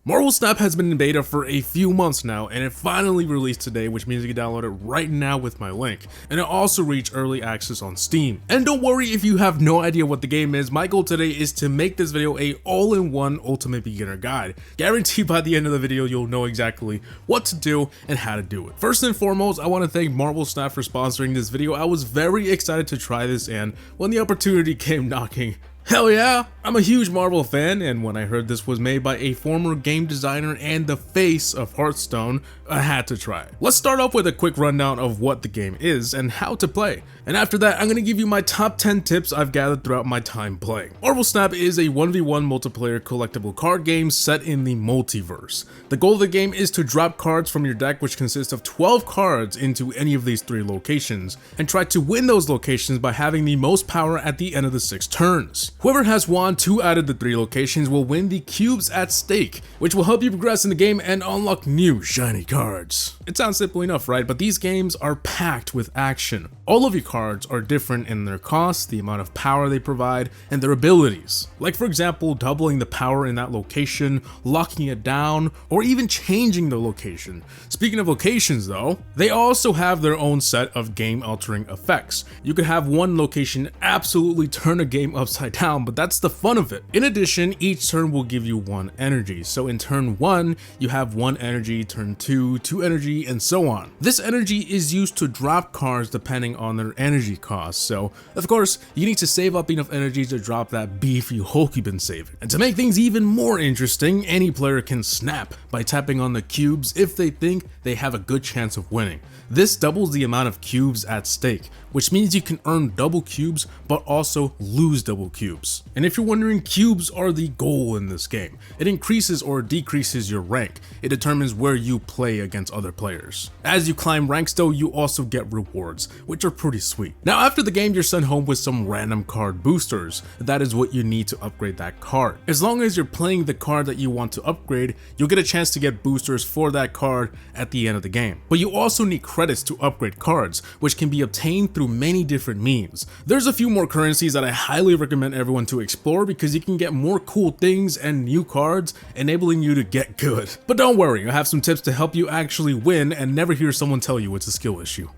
Marvel Snap has been in beta for a few months now, and it finally released today, which means you can download it right now with my link. And it also reached early access on Steam. And don't worry if you have no idea what the game is, my goal today is to make this video a all-in-one ultimate beginner guide. Guaranteed by the end of the video you'll know exactly what to do and how to do it. First and foremost, I want to thank Marvel Snap for sponsoring this video. I was very excited to try this, and when the opportunity came knocking, hell yeah! I'm a huge Marvel fan, and when I heard this was made by a former game designer and the face of Hearthstone, I had to try it. Let's start off with a quick rundown of what the game is and how to play. And after that, I'm going to give you my top 10 tips I've gathered throughout my time playing. Marvel Snap is a 1v1 multiplayer collectible card game set in the multiverse. The goal of the game is to drop cards from your deck, which consists of 12 cards, into any of these 3 locations, and try to win those locations by having the most power at the end of the 6 turns. Whoever has won 2 out of the 3 locations will win the cubes at stake, which will help you progress in the game and unlock new shiny cards. It sounds simple enough, right? But these games are packed with action. All of your cards are different in their cost, the amount of power they provide, and their abilities. Like for example, doubling the power in that location, locking it down, or even changing the location. Speaking of locations though, they also have their own set of game-altering effects. You could have one location absolutely turn a game upside down, but that's the fun of it. In addition, each turn will give you 1 energy. So in turn 1, you have 1 energy, turn 2, 2 energy, and so on. This energy is used to drop cards depending on their energy cost. So of course, you need to save up enough energy to drop that beefy Hulk you've been saving. And to make things even more interesting, any player can snap by tapping on the cubes if they think they have a good chance of winning. This doubles the amount of cubes at stake, which means you can earn double cubes but also lose double cubes. And if you're wondering, cubes are the goal in this game. It increases or decreases your rank. It determines where you play against other players. As you climb ranks though, you also get rewards, which are pretty sweet. Now after the game, you're sent home with some random card boosters. That is what you need to upgrade that card. As long as you're playing the card that you want to upgrade, you'll get a chance to get boosters for that card at the end of the game. But you also need credits to upgrade cards, which can be obtained through many different means. There's a few more currencies that I highly recommend everyone to explore because you can get more cool things and new cards, enabling you to get good. But don't worry, I have some tips to help you actually win and never hear someone tell you it's a skill issue.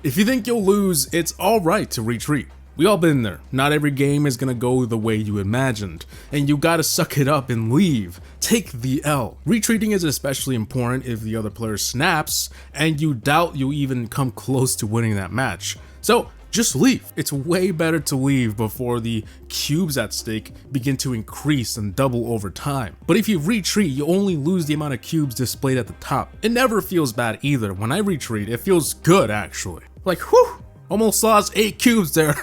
If you think you'll lose, it's alright to retreat. We all been there. Not every game is gonna go the way you imagined, and you gotta suck it up and leave. Take the L. Retreating is especially important if the other player snaps and you doubt you'll even come close to winning that match. So just leave. It's way better to leave before the cubes at stake begin to increase and double over time. But if you retreat, you only lose the amount of cubes displayed at the top. It never feels bad either. When I retreat, it feels good actually. Like, whew, almost lost 8 cubes there.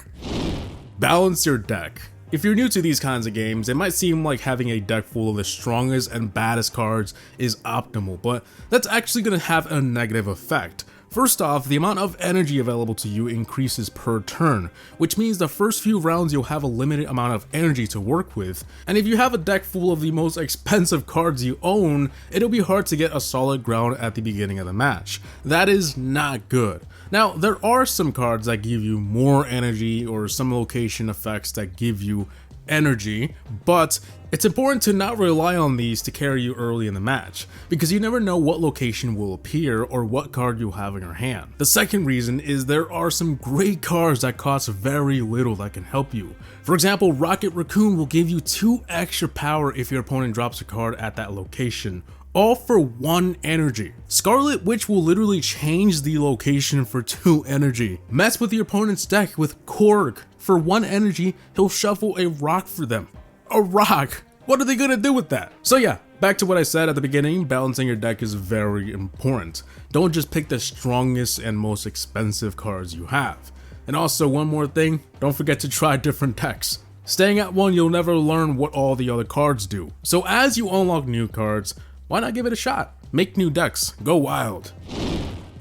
Balance your deck. If you're new to these kinds of games, it might seem like having a deck full of the strongest and baddest cards is optimal, but that's actually going to have a negative effect. First off, the amount of energy available to you increases per turn, which means the first few rounds you'll have a limited amount of energy to work with, and if you have a deck full of the most expensive cards you own, it'll be hard to get a solid ground at the beginning of the match. That is not good. Now, there are some cards that give you more energy or some location effects that give you energy, but it's important to not rely on these to carry you early in the match, because you never know what location will appear or what card you'll have in your hand. The second reason is there are some great cards that cost very little that can help you. For example, Rocket Raccoon will give you 2 extra power if your opponent drops a card at that location, all for 1 energy. Scarlet Witch will literally change the location for 2 energy. Mess with your opponent's deck with Korg. For 1 energy, he'll shuffle a rock for them. A rock! What are they gonna do with that? So yeah, back to what I said at the beginning, balancing your deck is very important. Don't just pick the strongest and most expensive cards you have. And also one more thing, don't forget to try different decks. Staying at one, you'll never learn what all the other cards do. So as you unlock new cards, why not give it a shot? Make new decks, go wild.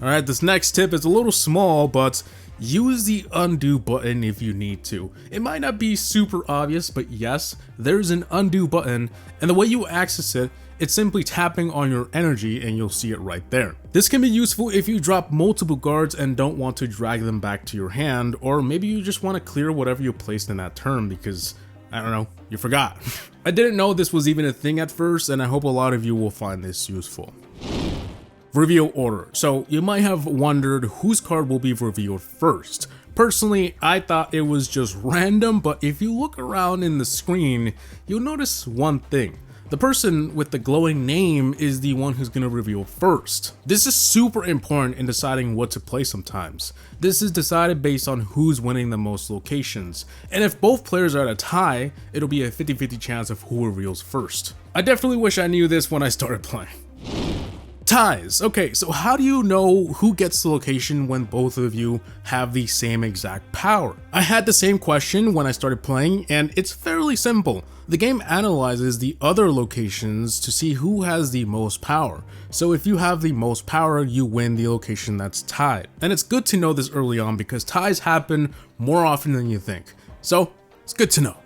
Alright, this next tip is a little small, but use the undo button if you need to. It might not be super obvious, but yes, there's an undo button, and the way you access it, it's simply tapping on your energy and you'll see it right there. This can be useful if you drop multiple guards and don't want to drag them back to your hand, or maybe you just want to clear whatever you placed in that turn because I don't know, you forgot. I didn't know this was even a thing at first, and I hope a lot of you will find this useful. Reveal order. So you might have wondered whose card will be revealed first. Personally, I thought it was just random, but if you look around in the screen, you'll notice one thing. The person with the glowing name is the one who's gonna reveal first. This is super important in deciding what to play sometimes. This is decided based on who's winning the most locations, and if both players are at a tie, it'll be a 50-50 chance of who reveals first. I definitely wish I knew this when I started playing. Ties. Okay, so how do you know who gets the location when both of you have the same exact power? I had the same question when I started playing, and it's fairly simple. The game analyzes the other locations to see who has the most power. So if you have the most power, you win the location that's tied. And it's good to know this early on because ties happen more often than you think. So it's good to know.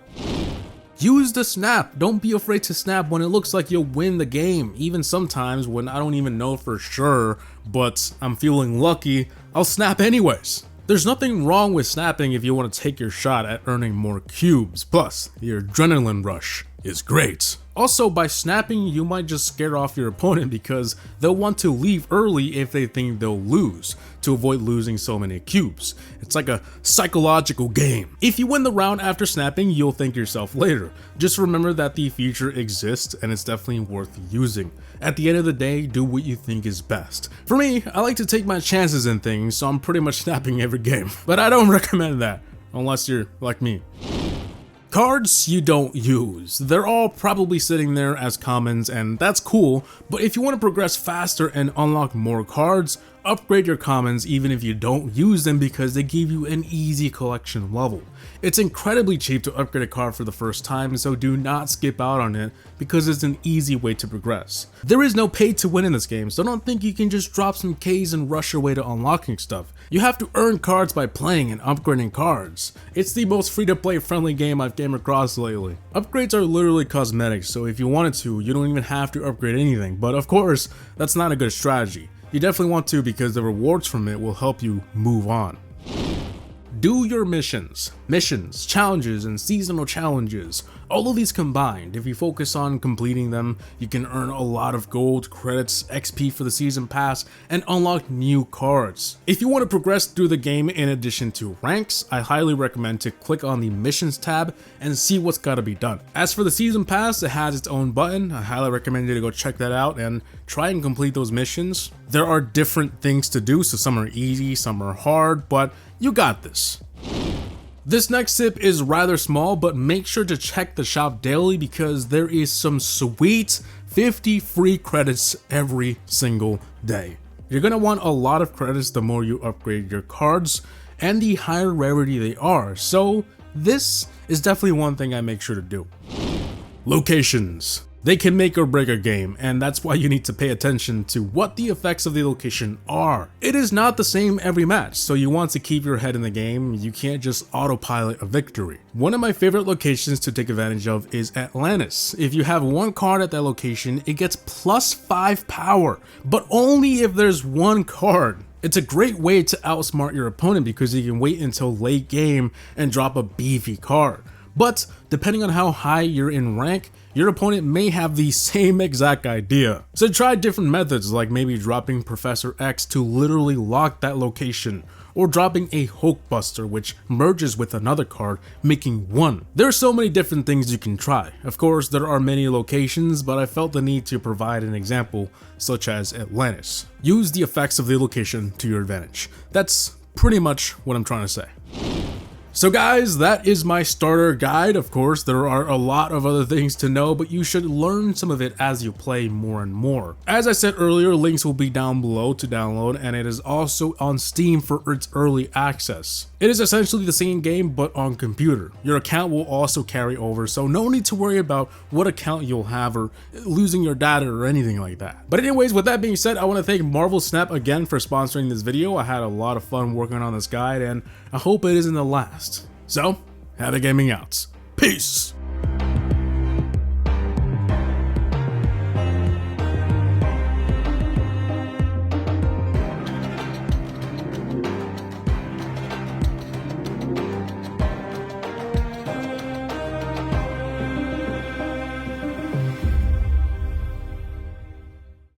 Use the snap. Don't be afraid to snap when it looks like you'll win the game. Even sometimes when I don't even know for sure, but I'm feeling lucky, I'll snap anyways. There's nothing wrong with snapping if you want to take your shot at earning more cubes. Plus, your adrenaline rush is great. Also, by snapping, you might just scare off your opponent because they'll want to leave early if they think they'll lose, to avoid losing so many cubes. It's like a psychological game. If you win the round after snapping, you'll thank yourself later. Just remember that the feature exists and it's definitely worth using. At the end of the day, do what you think is best. For me, I like to take my chances in things, so I'm pretty much snapping every game. But I don't recommend that, unless you're like me. Cards you don't use. They're all probably sitting there as commons, and that's cool, but if you want to progress faster and unlock more cards, upgrade your commons even if you don't use them because they give you an easy collection level. It's incredibly cheap to upgrade a card for the first time, so do not skip out on it because it's an easy way to progress. There is no pay to win in this game, so don't think you can just drop some Ks and rush your way to unlocking stuff. You have to earn cards by playing and upgrading cards. It's the most free-to-play friendly game I've came across lately. Upgrades are literally cosmetics, so if you wanted to, you don't even have to upgrade anything, but of course, that's not a good strategy. You definitely want to because the rewards from it will help you move on. Do your missions, challenges, and seasonal challenges. All of these combined, if you focus on completing them, you can earn a lot of gold, credits, XP for the season pass, and unlock new cards. If you want to progress through the game in addition to ranks, I highly recommend to click on the missions tab and see what's gotta be done. As for the season pass, it has its own button. I highly recommend you to go check that out and try and complete those missions. There are different things to do, so some are easy, some are hard, but you got this. This next tip is rather small, but make sure to check the shop daily because there is some sweet 50 free credits every single day. You're gonna want a lot of credits the more you upgrade your cards and the higher rarity they are, so this is definitely one thing I make sure to do. Locations. They can make or break a game, and that's why you need to pay attention to what the effects of the location are. It is not the same every match, so you want to keep your head in the game. You can't just autopilot a victory. One of my favorite locations to take advantage of is Atlantis. If you have one card at that location, it gets +5 power, but only if there's one card. It's a great way to outsmart your opponent because you can wait until late game and drop a beefy card. But depending on how high you're in rank, your opponent may have the same exact idea. So try different methods like maybe dropping Professor X to literally lock that location, or dropping a Hulkbuster which merges with another card, making one. There are so many different things you can try. Of course, there are many locations, but I felt the need to provide an example such as Atlantis. Use the effects of the location to your advantage. That's pretty much what I'm trying to say. So guys, that is my starter guide. Of course, there are a lot of other things to know, but you should learn some of it as you play more and more. As I said earlier, links will be down below to download, and it is also on Steam for its early access. It is essentially the same game, but on computer. Your account will also carry over, so no need to worry about what account you'll have or losing your data or anything like that. But anyways, with that being said, I want to thank Marvel Snap again for sponsoring this video. I had a lot of fun working on this guide, and I hope it isn't the last. So, Havoc Gaming out. Peace!